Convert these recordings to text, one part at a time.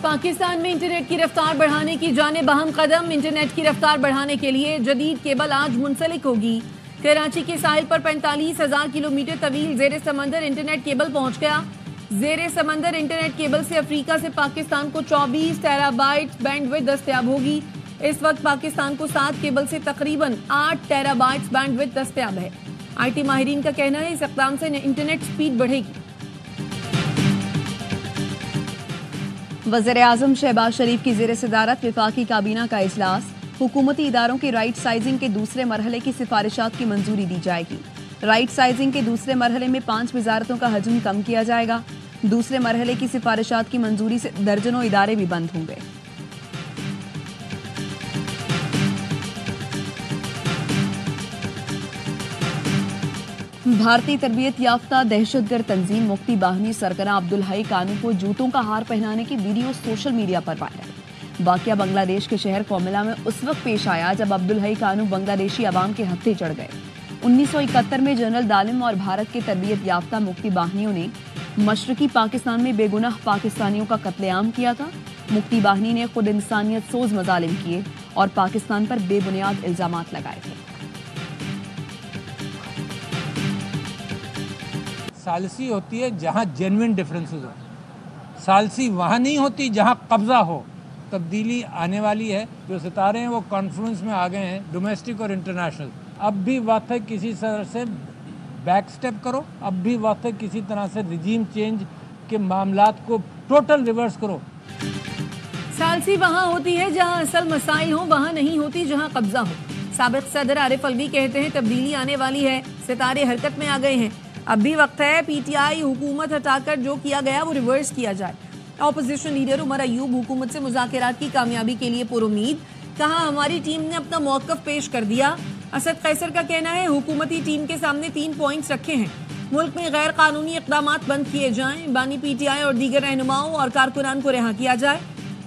پاکستان میں انٹرنیٹ کی رفتار بڑھانے کی جانب اہم قدم۔ انٹرنیٹ کی رفتار بڑھانے کے لیے جدید کیبل آج منسلک ہوگی۔ کراچی کے ساحل پر 45,000 کلومیٹر طویل زیر سمندر انٹرنیٹ کیبل پہنچ گیا۔ زیر سمندر انٹرنیٹ کیبل سے افریقہ سے پاکستان کو 24 ٹیرا بائٹ بینڈ وڈ دستیاب ہوگی۔ اس وقت پاکستان کو 7 کیبل سے تقریباً 8 ٹیرا بائٹس بینڈ وڈ دستیاب ہے۔ آئی ٹی ماہرین کا کہنا ہے اس اقدام سے انٹرنیٹ سپیڈ بڑھے گی۔ وزیراعظم شہباز شریف کی زیر صدارت وفاقی کابینہ کا اجلاس۔ حکومتی اداروں کے رائٹ سائزنگ کے دوسرے مرحلے کی سفارشات کی منظوری دی جائے گی۔ رائٹ سائزنگ کے دوسرے مرحلے میں 5 وزارتوں کا حجم کم کیا جائے گا۔ دوسرے مرحلے کی سفارشات کی منظوری سے درجنوں ادارے بھی بند ہوں گے۔ بھارتی تربیت یافتہ دہشت گرد تنظیم مفتی باہنی سرگنا عبدالحی کانو کو جوتوں کا ہار پہنانے کی ویڈیو سوشل میڈیا پر وائرل۔ واقعہ بنگلہ دیش کے شہر کوملا میں اس وقت پیش آیا جب عبدالحی کانو بنگلہ دیشی عوام کے ہتھے چڑھ گئے۔ 1971 میں جنرل دالم اور بھارت کے تربیت یافتہ مفتی باہنیوں نے مشرقی پاکستان میں بے گناہ پاکستانیوں کا قتل عام کیا تھا۔ مفتی باہنی نے خود انسانیت سوز مظالم کیے اور پاکستان پر بے بنیاد الزامات لگائے تھے۔ ثالثی ہوتی ہے جہاں جینوئن ڈفرینسز ہو، ثالثی وہاں نہیں ہوتی جہاں قبضہ ہو۔ تبدیلی آنے والی ہے، جو ستارے ہیں وہ کانفرنس میں آ گئے ہیں، ڈومیسٹک اور انٹرنیشنل۔ اب بھی وقت ہے کسی طرح سے بیک سٹیپ کرو، اب بھی وقت ہے کسی طرح سے رجیم چینج کے معاملات کو ٹوٹل ریورس کرو۔ ثالثی وہاں ہوتی ہے جہاں اصل مسائل ہوں، وہاں نہیں ہوتی جہاں قبضہ ہو۔ سابق صدر عارف الوی کہتے ہیں تبدیلی آنے والی ہے، ستارے حرکت میں آ گئے ہیں، اب بھی وقت ہے پی ٹی آئی حکومت ہٹا کر جو کیا گیا وہ ریورس کیا جائے۔ اپوزیشن لیڈر عمر ایوب حکومت سے مذاکرات کی کامیابی کے لیے پر امید، کہا ہماری ٹیم نے اپنا موقف پیش کر دیا۔ اسد قیصر کا کہنا ہے حکومتی ٹیم کے سامنے 3 پوائنٹس رکھے ہیں، ملک میں غیر قانونی اقدامات بند کیے جائیں، بانی پی ٹی آئی اور دیگر رہنماؤں اور کارکنان کو رہا کیا جائے،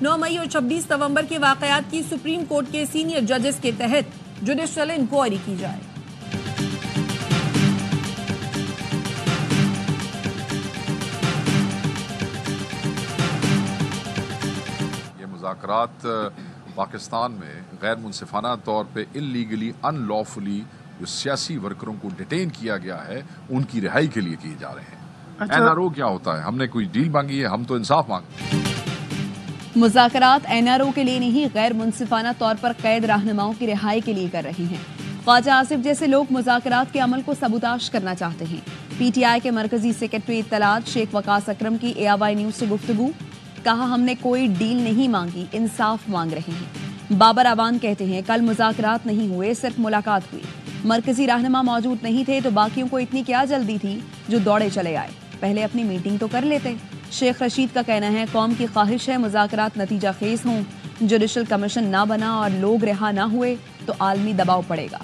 9 مئی اور 26 نومبر کے واقعات کی سپریم کورٹ کے سینئر ججز کے تحت جوڈیشل انکوائری کی جائے۔ مذاکرات پاکستان میں غیر منصفانہ طور پہ انلیگلی ان لافلی جو سیاسی ورکروں کو ڈیٹین کیا گیا ہے ان کی رہائی کے لیے کیے جا رہے ہیں۔ این آر او کیا ہوتا ہے؟ ہم نے کوئی ڈیل مانگی ہے، ہم تو انصاف مانگتے ہیں۔ مذاکرات این آر او کے لیے نہیں، غیر منصفانہ طور پر قید رہنماؤں کی رہائی کے لیے کر رہے ہیں۔ خواجہ آصف جیسے لوگ مذاکرات کے عمل کو سبوتاش کرنا چاہتے ہیں۔ پی ٹی آئی کے مرکزی سیکرٹری اطلاعات شیخ وقاص اکرم کی ARY نیوز سے گفتگو، کہا ہم نے کوئی ڈیل نہیں مانگی، انصاف مانگ رہے ہیں۔ بابر اوان کہتے ہیں کل مذاکرات نہیں ہوئے، صرف ملاقات ہوئی، مرکزی رہنما موجود نہیں تھے تو باقیوں کو اتنی کیا جلدی تھی جو دوڑے چلے آئے، پہلے اپنی میٹنگ تو کر لیتے۔ شیخ رشید کا کہنا ہے قوم کی خواہش ہے مذاکرات نتیجہ خیز ہوں، جوڈیشل کمیشن نہ بنا اور لوگ رہا نہ ہوئے تو عالمی دباؤ پڑے گا۔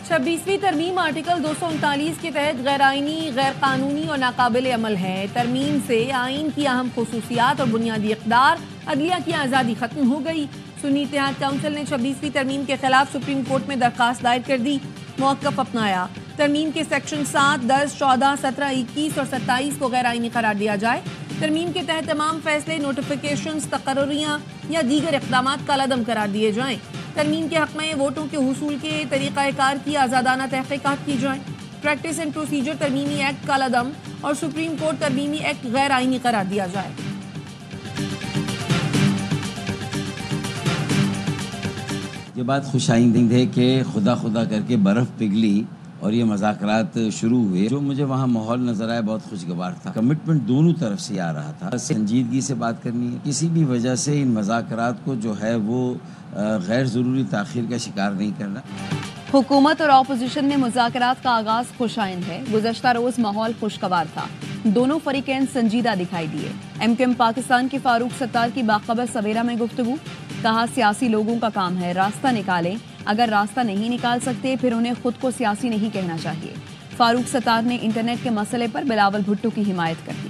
چھبیسویں ترمیم آرٹیکل 239 کے تحت غیر آئینی، غیر قانونی اور ناقابل عمل ہے۔ ترمیم سے آئین کی اہم خصوصیات اور بنیادی اقدار، عدلیہ کی آزادی ختم ہو گئی۔ سنی اتحاد کونسل نے 26ویں ترمیم کے خلاف سپریم کورٹ میں درخواست دائر کر دی، موقف اپنایا۔ ترمیم کے سیکشن 7، 10، 14، 17، 21 اور 27 کو غیر آئینی قرار دیا جائے۔ ترمیم کے تحت تمام فیصلے، نوٹیفیکیشنز، تقرریاں یا دیگر اقدامات کالعدم قرار دیے جائیں۔ ترمیم کے حق میں ووٹوں کے حصول کے طریقہ کار کی آزادانہ تحقیقات کی جائیں۔ پریکٹس اینڈ پروسیجر ترمیمی ایکٹ کالعدم اور سپریم کورٹ ترمیمی ایکٹ غیر آئینی قرار دیا جائے۔ یہ بات خوش آئند ہے کہ خدا خدا کر کے برف پگھلی اور یہ مذاکرات شروع ہوئے۔ جو مجھے وہاں ماحول نظر آیا بہت خوشگوار تھا، کمٹمنٹ دونوں طرف سے آ رہا تھا، سنجیدگی سے بات کرنی ہے، کسی بھی وجہ سے ان مذاکرات کو جو ہے وہ غیر ضروری تاخیر کا شکار نہیں کرنا۔ حکومت اور اپوزیشن میں مذاکرات کا آغاز خوش آئند ہے۔ گزشتہ روز ماحول خوشگوار تھا، دونوں فریقین سنجیدہ دکھائی دیے۔ MKM پاکستان کی فاروق ستار کی باخبر سویرا میں گفتگو، کہا سیاسی لوگوں کا کام ہے راستہ نکالیں، اگر راستہ نہیں نکال سکتے پھر انہیں خود کو سیاسی نہیں کہنا چاہیے۔ فاروق ستار نے انٹرنیٹ کے مسئلے پر بلاول بھٹو کی حمایت کر دی۔